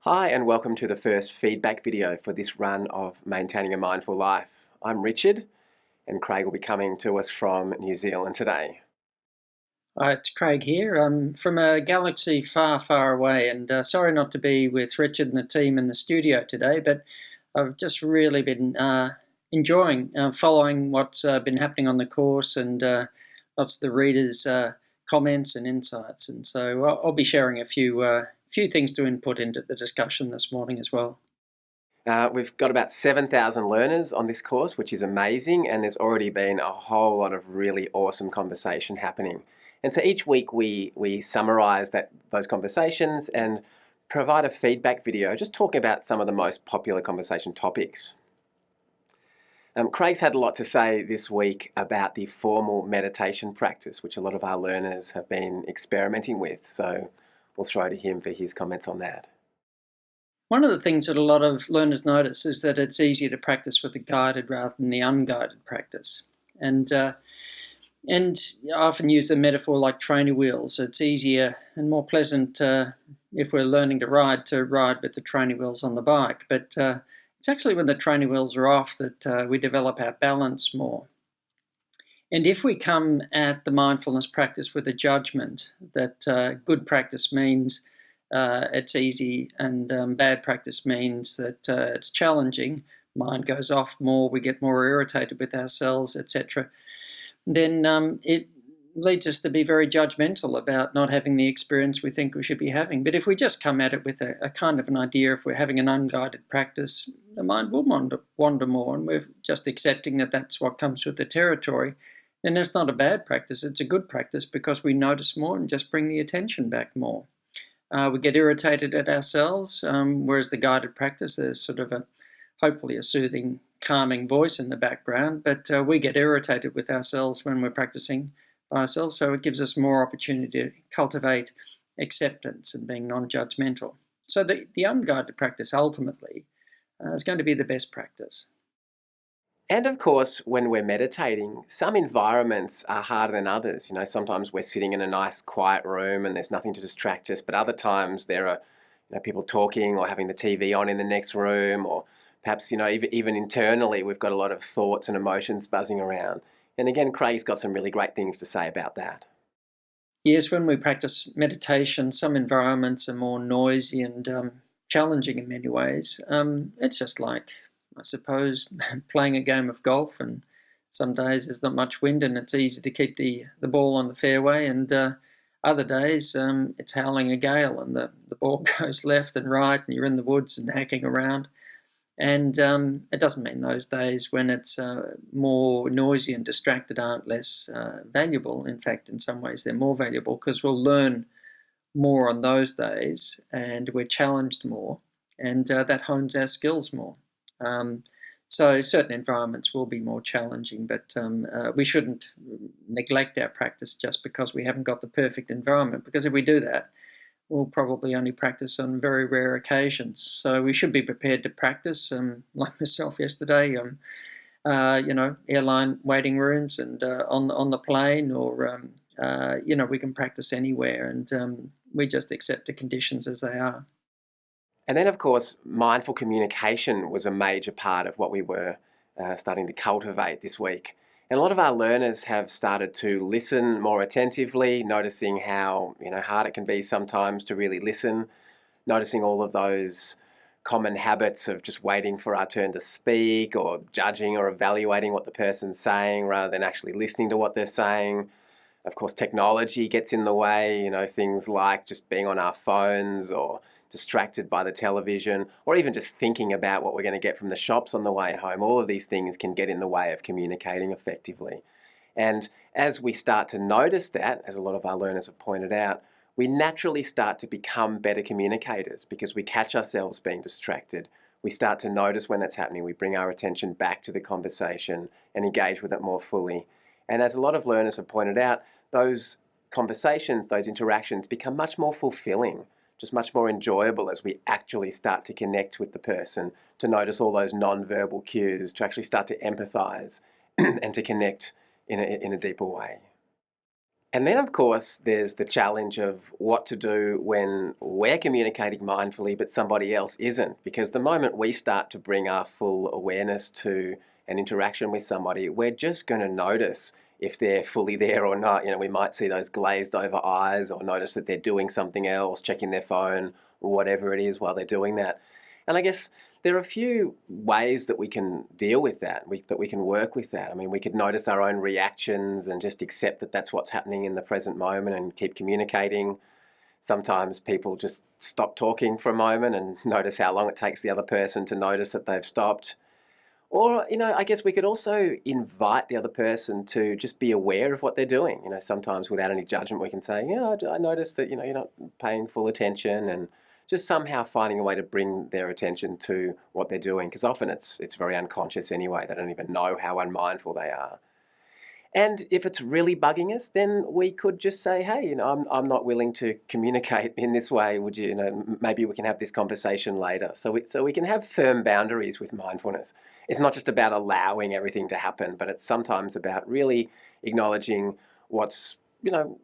Hi and welcome to the first feedback video for this run of Maintaining a Mindful Life. I'm Richard and Craig will be coming to us from New Zealand today. It's Craig here. I'm from a galaxy far, far away, and sorry not to be with Richard and the team in the studio today, but I've just really been enjoying following what's been happening on the course and lots of the readers' comments and insights. And so I'll be sharing a few things to input into the discussion this morning as well. We've got about 7,000 learners on this course, which is amazing, and there's already been a whole lot of really awesome conversation happening. And so each week we summarise those conversations and provide a feedback video just talking about some of the most popular conversation topics. Craig's had a lot to say this week about the formal meditation practice, which a lot of our learners have been experimenting with. So we'll throw to him for his comments on that. One of the things that a lot of learners notice is that it's easier to practice with the guided rather than the unguided practice. And I often use the metaphor like training wheels. It's easier and more pleasant if we're learning to ride with the training wheels on the bike. But it's actually when the training wheels are off that we develop our balance more. And if we come at the mindfulness practice with a judgment that good practice means it's easy and bad practice means that it's challenging, mind goes off more, we get more irritated with ourselves, etc., then it leads us to be very judgmental about not having the experience we think we should be having. But if we just come at it with a kind of an idea, if we're having an unguided practice, the mind will wander more, and we're just accepting that that's what comes with the territory, then it's not a bad practice, it's a good practice because we notice more and just bring the attention back more. We get irritated at ourselves, whereas the guided practice, there's sort of hopefully a soothing, calming voice in the background, but we get irritated with ourselves when we're practicing by ourselves, so it gives us more opportunity to cultivate acceptance and being non-judgmental. So the unguided practice ultimately is going to be the best practice. And of course, when we're meditating, some environments are harder than others. Sometimes we're sitting in a nice quiet room and there's nothing to distract us, but other times there are people talking or having the TV on in the next room, or perhaps even internally we've got a lot of thoughts and emotions buzzing around. And again, Craig's got some really great things to say about that. Yes, when we practice meditation, some environments are more noisy and challenging in many ways. It's just like, I suppose, playing a game of golf, and some days there's not much wind and it's easy to keep the ball on the fairway, and other days it's howling a gale and the ball goes left and right and you're in the woods and hacking around. And it doesn't mean those days when it's more noisy and distracted aren't less valuable. In fact, in some ways they're more valuable because we'll learn more on those days and we're challenged more, and that hones our skills more. So certain environments will be more challenging, but we shouldn't neglect our practice just because we haven't got the perfect environment, because if we do that, we'll probably only practice on very rare occasions. So we should be prepared to practice, like myself yesterday, airline waiting rooms and on the plane, or, we can practice anywhere, and we just accept the conditions as they are. And then, of course, mindful communication was a major part of what we were starting to cultivate this week. And a lot of our learners have started to listen more attentively, noticing how hard it can be sometimes to really listen, noticing all of those common habits of just waiting for our turn to speak, or judging or evaluating what the person's saying rather than actually listening to what they're saying. Of course, technology gets in the way, things like just being on our phones or distracted by the television, or even just thinking about what we're going to get from the shops on the way home. All of these things can get in the way of communicating effectively. And as we start to notice that, as a lot of our learners have pointed out, we naturally start to become better communicators because we catch ourselves being distracted. We start to notice when that's happening. We bring our attention back to the conversation and engage with it more fully. And as a lot of learners have pointed out, those conversations, those interactions become much more fulfilling, just much more enjoyable as we actually start to connect with the person, to notice all those non-verbal cues, to actually start to empathize and to connect in a deeper way. And then, of course, there's the challenge of what to do when we're communicating mindfully, but somebody else isn't. Because the moment we start to bring our full awareness to an interaction with somebody, we're just going to notice if they're fully there or not. We might see those glazed over eyes or notice that they're doing something else, checking their phone or whatever it is while they're doing that. And I guess there are a few ways that we can deal with that, that we can work with that. I mean, we could notice our own reactions and just accept that that's what's happening in the present moment and keep communicating. Sometimes people just stop talking for a moment and notice how long it takes the other person to notice that they've stopped. Or, I guess we could also invite the other person to just be aware of what they're doing. Sometimes without any judgment, we can say, yeah, I noticed that, you're not paying full attention, and just somehow finding a way to bring their attention to what they're doing. Because often it's very unconscious anyway. They don't even know how unmindful they are. And if it's really bugging us, then we could just say, hey, I'm not willing to communicate in this way. Would you, maybe we can have this conversation later. So we can have firm boundaries with mindfulness. It's not just about allowing everything to happen, but it's sometimes about really acknowledging what's,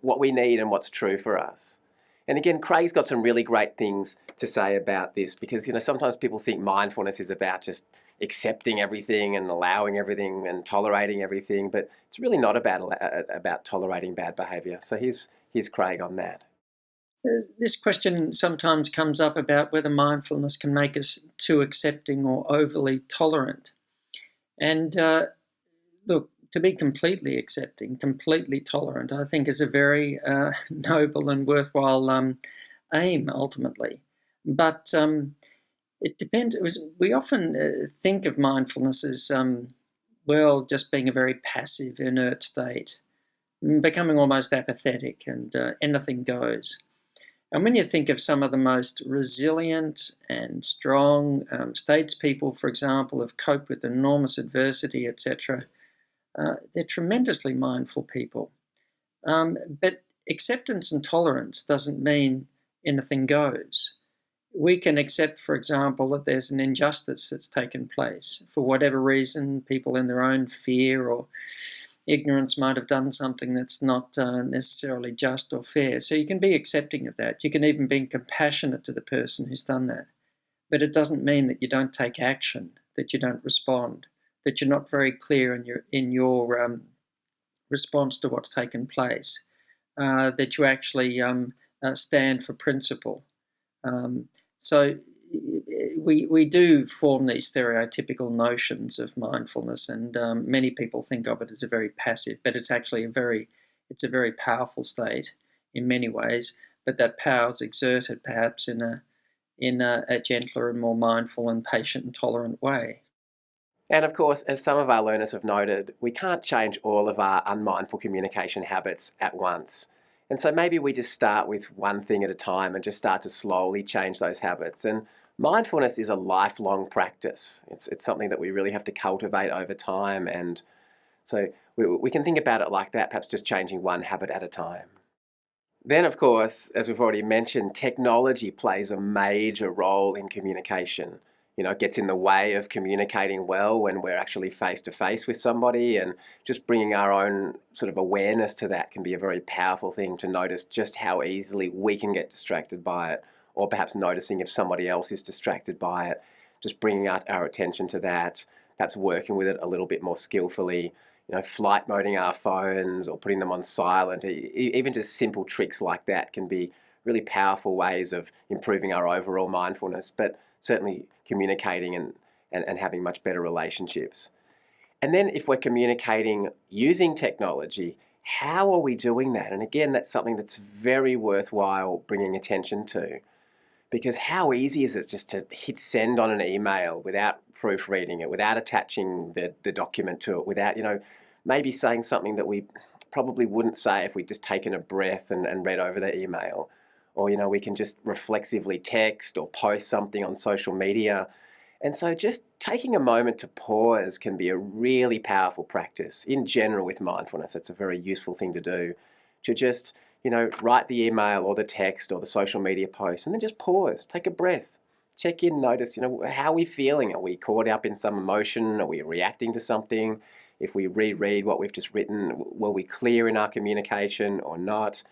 what we need and what's true for us. And again, Craig's got some really great things to say about this, because, sometimes people think mindfulness is about just accepting everything and allowing everything and tolerating everything, but it's really not about tolerating bad behaviour. So here's Craig on that. This question sometimes comes up about whether mindfulness can make us too accepting or overly tolerant. And look, to be completely accepting, completely tolerant, I think is a very noble and worthwhile aim ultimately. But it depends. We often think of mindfulness as, just being a very passive, inert state, becoming almost apathetic, and anything goes. And when you think of some of the most resilient and strong statespeople, for example, have coped with enormous adversity, etc., they're tremendously mindful people. But acceptance and tolerance doesn't mean anything goes. We can accept, for example, that there's an injustice that's taken place. For whatever reason, people in their own fear or ignorance might have done something that's not necessarily just or fair. So you can be accepting of that. You can even be compassionate to the person who's done that. But it doesn't mean that you don't take action, that you don't respond, that you're not very clear in your response to what's taken place, that you actually stand for principle. So we do form these stereotypical notions of mindfulness, and many people think of it as a very passive, but it's actually a very powerful state in many ways. But that power is exerted perhaps in a gentler and more mindful and patient and tolerant way. And of course, as some of our learners have noted, we can't change all of our unmindful communication habits at once. And so maybe we just start with one thing at a time and just start to slowly change those habits. And mindfulness is a lifelong practice. It's something that we really have to cultivate over time. And so we can think about it like that, perhaps just changing one habit at a time. Then, of course, as we've already mentioned, technology plays a major role in communication. It gets in the way of communicating well when we're actually face to face with somebody, and just bringing our own sort of awareness to that can be a very powerful thing, to notice just how easily we can get distracted by it, or perhaps noticing if somebody else is distracted by it, just bringing our attention to that, perhaps working with it a little bit more skillfully, flight moding our phones or putting them on silent. Even just simple tricks like that can be really powerful ways of improving our overall mindfulness, but certainly communicating and having much better relationships. And then if we're communicating using technology, how are we doing that? And again, that's something that's very worthwhile bringing attention to, because how easy is it just to hit send on an email without proofreading it, without attaching the document to it, without, maybe saying something that we probably wouldn't say if we'd just taken a breath and read over the email. Or, we can just reflexively text or post something on social media. And so just taking a moment to pause can be a really powerful practice. In general, with mindfulness, it's a very useful thing to do, to just, write the email or the text or the social media post, and then just pause, take a breath, check in, notice, how are we feeling? Are we caught up in some emotion? Are we reacting to something? if we reread what we've just written, were we clear in our communication or not?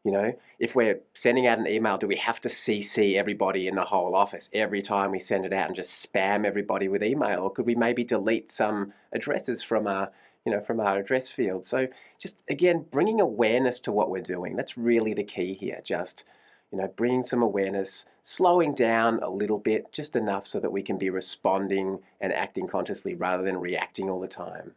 You know, if we're sending out an email, do we have to CC everybody in the whole office every time we send it out and just spam everybody with email? Or could we maybe delete some addresses from our, from our address field? So just, again, bringing awareness to what we're doing. That's really the key here. Just, bringing some awareness, slowing down a little bit, just enough so that we can be responding and acting consciously rather than reacting all the time.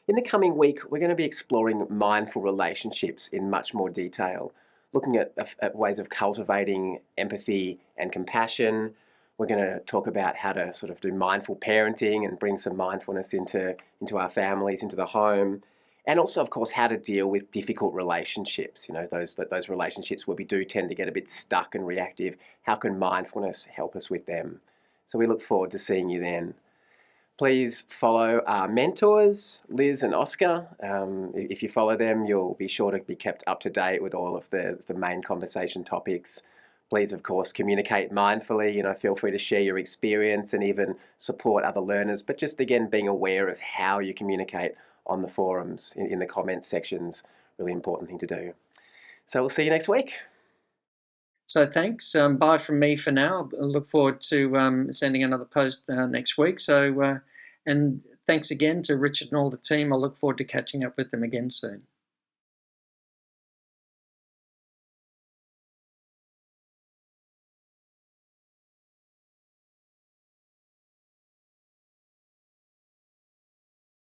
In the coming week, we're going to be exploring mindful relationships in much more detail, looking at ways of cultivating empathy and compassion. We're going to talk about how to sort of do mindful parenting and bring some mindfulness into our families, into the home. And also, of course, how to deal with difficult relationships, those relationships where we do tend to get a bit stuck and reactive. How can mindfulness help us with them? So we look forward to seeing you then. Please follow our mentors, Liz and Oscar. If you follow them, you'll be sure to be kept up to date with all of the main conversation topics. Please, of course, communicate mindfully. Feel free to share your experience and even support other learners. But just, again, being aware of how you communicate on the forums, in the comments sections, really important thing to do. So we'll see you next week. So thanks. Bye from me for now. I look forward to sending another post next week. So and thanks again to Richard and all the team. I look forward to catching up with them again soon.